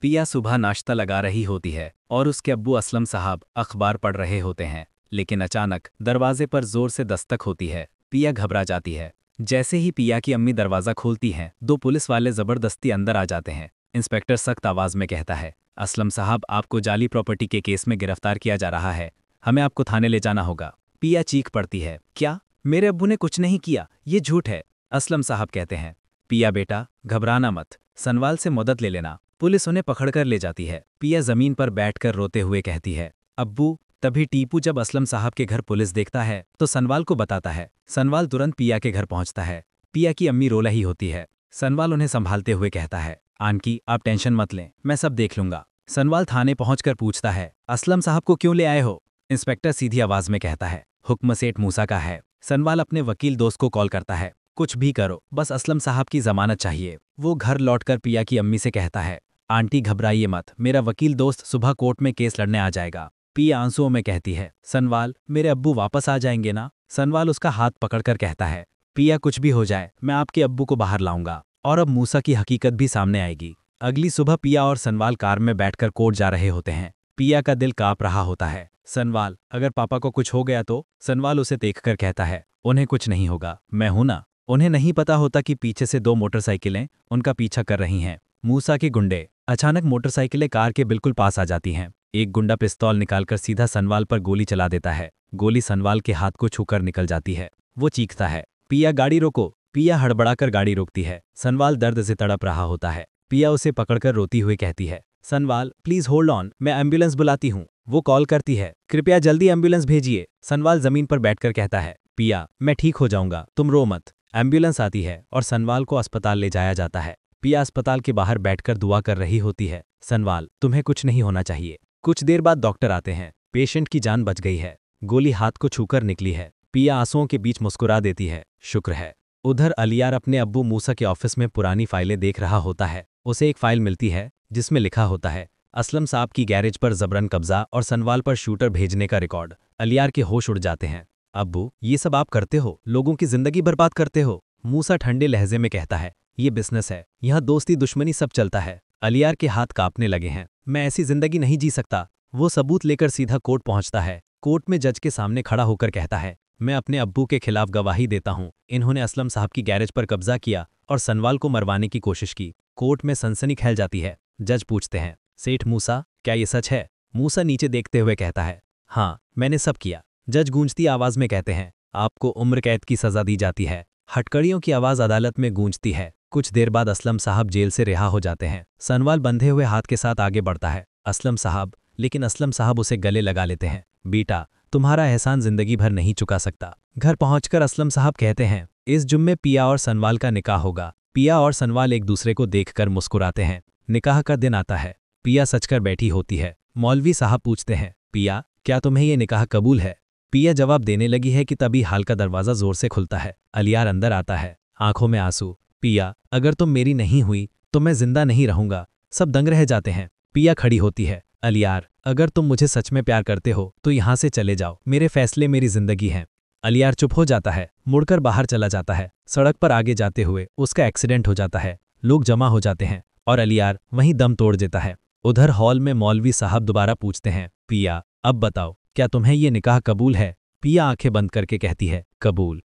पिया सुबह नाश्ता लगा रही होती है और उसके अब्बू असलम साहब अखबार पढ़ रहे होते हैं, लेकिन अचानक दरवाजे पर जोर से दस्तक होती है। पिया घबरा जाती है। जैसे ही पिया की अम्मी दरवाज़ा खोलती हैं, दो पुलिस वाले ज़बरदस्ती अंदर आ जाते हैं। इंस्पेक्टर सख्त आवाज़ में कहता है, असलम साहब, आपको जाली प्रॉपर्टी के केस में गिरफ्तार किया जा रहा है। हमें आपको थाने ले जाना होगा। पिया चीख पड़ती है, क्या? मेरे अब्बू ने कुछ नहीं किया, ये झूठ है। असलम साहब कहते हैं, पिया बेटा, घबराना मत, सनवाल से मदद ले लेना। पुलिस उन्हें पकड़कर ले जाती है। पिया जमीन पर बैठकर रोते हुए कहती है, अब्बू। तभी टीपू जब असलम साहब के घर पुलिस देखता है तो सनवाल को बताता है। सनवाल तुरंत पिया के घर पहुंचता है। पिया की अम्मी रो रही होती है। सनवाल उन्हें संभालते हुए कहता है, आंटी आप टेंशन मत लें, मैं सब देख लूंगा। सनवाल थाने पहुंचकर पूछता है, असलम साहब को क्यों ले आए हो? इंस्पेक्टर सीधी आवाज में कहता है, हुक्म सेठ मूसा का है। सनवाल अपने वकील दोस्त को कॉल करता है, कुछ भी करो, बस असलम साहब की जमानत चाहिए। वो घर लौटकर पिया की अम्मी से कहता है, आंटी घबराइए मत, मेरा वकील दोस्त सुबह कोर्ट में केस लड़ने आ जाएगा। पिया आंसुओं में कहती है, सनवाल, मेरे अब्बू वापस आ जाएंगे ना? सनवाल उसका हाथ पकड़कर कहता है, पिया कुछ भी हो जाए, मैं आपके अब्बू को बाहर लाऊंगा। और अब मूसा की हकीकत भी सामने आएगी। अगली सुबह पिया और सनवाल कार में बैठकर कोर्ट जा रहे होते हैं। पिया का दिल कांप रहा होता है। सनवाल, अगर पापा को कुछ हो गया तो? सनवाल उसे देखकर कहता है, उन्हें कुछ नहीं होगा, मैं हूं ना। उन्हें नहीं पता होता कि पीछे से दो मोटरसाइकिलें उनका पीछा कर रही हैं। मूसा के गुंडे। अचानक मोटरसाइकिलें कार के बिल्कुल पास आ जाती हैं। एक गुंडा पिस्तौल निकालकर सीधा सनवाल पर गोली चला देता है। गोली सनवाल के हाथ को छूकर निकल जाती है। वो चीखता है, पिया गाड़ी रोको। पिया हड़बड़ाकर गाड़ी रोकती है। सनवाल दर्द से तड़प रहा होता है। पिया उसे पकड़कर रोती हुई कहती है, सनवाल प्लीज होल्ड ऑन, मैं एम्बुलेंस बुलाती हूँ। वो कॉल करती है, कृपया जल्दी एम्बुलेंस भेजिए। सनवाल जमीन पर बैठकर कहता है, पिया मैं ठीक हो जाऊंगा, तुम रो मत। एम्बुलेंस आती है और सनवाल को अस्पताल ले जाया जाता है। पिया अस्पताल के बाहर बैठकर दुआ कर रही होती है, सनवाल तुम्हें कुछ नहीं होना चाहिए। कुछ देर बाद डॉक्टर आते हैं। पेशेंट की जान बच गई है, गोली हाथ को छूकर निकली है। पिया आंसुओं के बीच मुस्कुरा देती है, शुक्र है। उधर अलियार अपने अब्बू मूसा के ऑफिस में पुरानी फाइलें देख रहा होता है। उसे एक फाइल मिलती है जिसमें लिखा होता है, असलम साहब की गैरेज पर जबरन कब्जा और सनवाल पर शूटर भेजने का रिकॉर्ड। अलियार के होश उड़ जाते हैं। अब्बू ये सब आप करते हो, लोगों की जिंदगी बर्बाद करते हो। मूसा ठंडे लहजे में कहता है, ये बिजनेस है, यहाँ दोस्ती दुश्मनी सब चलता है। अलियार के हाथ कांपने लगे हैं। मैं ऐसी जिंदगी नहीं जी सकता। वो सबूत लेकर सीधा कोर्ट पहुंचता है। कोर्ट में जज के सामने खड़ा होकर कहता है, मैं अपने अब्बू के खिलाफ गवाही देता हूं। इन्होंने असलम साहब की गैरेज पर कब्जा किया और सनवाल को मरवाने की कोशिश की। कोर्ट में सनसनी फैल जाती है। जज पूछते हैं, सेठ मूसा क्या ये सच है? मूसा नीचे देखते हुए कहता है, हाँ मैंने सब किया। जज गूंजती आवाज में कहते हैं, आपको उम्र कैद की सजा दी जाती है। हटकड़ियों की आवाज अदालत में गूंजती है। कुछ देर बाद असलम साहब जेल से रिहा हो जाते हैं। सनवाल बंधे हुए हाथ के साथ आगे बढ़ता है, असलम साहब, लेकिन असलम साहब उसे गले लगा लेते हैं, बेटा तुम्हारा एहसान जिंदगी भर नहीं चुका सकता। घर पहुंचकर असलम साहब कहते हैं, इस जुम्मे पिया और सनवाल का निकाह होगा। पिया और सनवाल एक दूसरे को देखकर मुस्कुराते हैं। निकाह का दिन आता है। पिया सचकर बैठी होती है। मौलवी साहब पूछते हैं, पिया क्या तुम्हें ये निकाह कबूल है? पिया जवाब देने लगी है कि तभी हाल का दरवाजा जोर से खुलता है। अलियार अंदर आता है, आंखों में आंसू। पिया अगर तुम मेरी नहीं हुई तो मैं जिंदा नहीं रहूंगा। सब दंग रह जाते हैं। पिया खड़ी होती है, अलियार अगर तुम मुझे सच में प्यार करते हो तो यहाँ से चले जाओ, मेरे फैसले मेरी जिंदगी हैं। अलियार चुप हो जाता है, मुड़कर बाहर चला जाता है। सड़क पर आगे जाते हुए उसका एक्सीडेंट हो जाता है। लोग जमा हो जाते हैं और अलियार वहीं दम तोड़ देता है। उधर हॉल में मौलवी साहब दोबारा पूछते हैं, पिया अब बताओ क्या तुम्हें ये निकाह कबूल है? पिया आंखें बंद करके कहती है, कबूल।